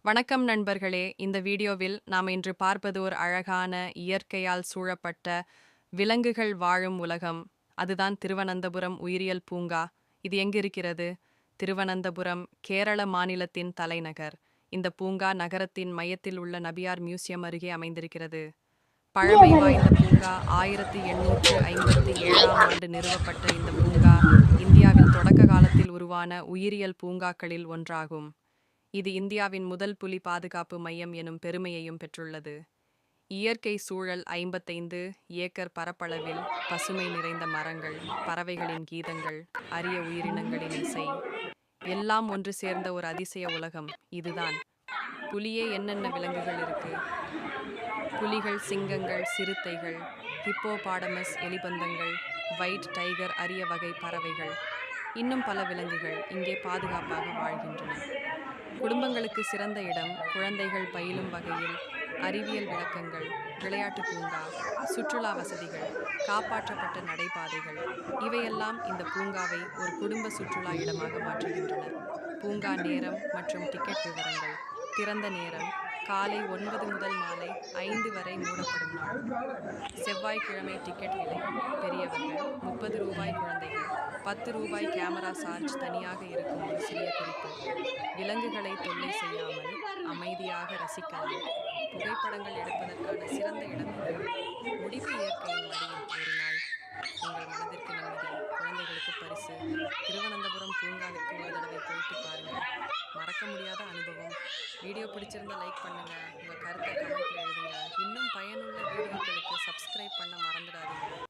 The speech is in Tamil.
வணக்கம் நண்பர்களே. இந்த வீடியோவில் நாம் இன்று பார்ப்பது ஒரு அழகான இயற்கையால் சூழப்பட்ட விலங்குகள் வாழும் உலகம். அதுதான் திருவனந்தபுரம் உயிரியல் பூங்கா. இது எங்கு இருக்கிறது? திருவனந்தபுரம் கேரள மாநிலத்தின் தலைநகர். இந்த பூங்கா நகரத்தின் மையத்தில் உள்ள நபியார் மியூசியம் அருகே அமைந்திருக்கிறது. பழமை வாய்ந்த பூங்கா 1857ஆம் ஆண்டு நிறுவப்பட்ட இந்த பூங்கா இந்தியாவில் தொடக்க காலத்தில் உருவான உயிரியல் பூங்காக்களில் ஒன்றாகும். இது இந்தியாவின் முதல் புலி பாதுகாப்பு மையம் எனும் பெருமையையும் பெற்றுள்ளது. இயற்கை சூழல் 55 ஏக்கர் பரப்பளவில் பசுமை நிறைந்த மரங்கள், பறவைகளின் கீதங்கள், அரிய உயிரினங்களின் இசை எல்லாம் ஒன்று சேர்ந்த ஒரு அதிசய உலகம் இதுதான். புலியே என்னென்ன விலங்குகள் இருக்கு? புலிகள், சிங்கங்கள், சிறுத்தைகள், ஹிப்போபாடமஸ், எலிபந்தங்கள், வைட் டைகர், அரிய வகை பறவைகள், இன்னும் பல விலங்குகள் இங்கே பாதுகாப்பாக வாழ்கின்றன. குடும்பங்களுக்கு சிறந்த இடம், குழந்தைகள் பயிலும் வகையில் அறிவியல் விளக்கங்கள், விளையாட்டு பூங்கா, சுற்றுலா வசதிகள், காப்பாற்றப்பட்ட நடைபாதைகள் இவையெல்லாம் இந்த பூங்காவை ஒரு குடும்ப சுற்றுலா இடமாக மாற்றுகின்றன. பூங்கா நேரம் மற்றும் டிக்கெட் விவரங்கள். திறந்த நேரம் காலை 9 முதல் மாலை 5 வரை, மூடப்படும் நாள் செவ்வாய்க்கிழமை. டிக்கெட் விலை பெரியவர்கள் ₹30, குழந்தைகள் ₹10. கேமரா சார்ஜ் தனியாக இருக்கும். ஒரு சிறிய குறிப்பு: விலங்குகளை தொல்லை செய்யாமல் அமைதியாக ரசிக்கலாம். புகைப்படங்கள் எடுப்பதற்கான சிறந்த இடம் இது. முடிவு: இயற்கையின் மடியில் ஒரு நாள். உங்கள் மனதிற்கு நிம்மதி, குழந்தைகளுக்கு பரிசு. திருவனந்தபுரம் பூங்காவிற்கு ஒரு தடவை போயிட்டு பாருங்க. மறக்க முடியாத அனுபவம். வீடியோ பிடிச்சிருந்தா லைக் பண்ணுங்க, உங்க கருத்தை கமெண்ட்ல எழுதுங்க. இன்னும் பயனுள்ள வீடியோக்களுக்கு சப்ஸ்கிரைப் பண்ண மறந்துடாதீங்க.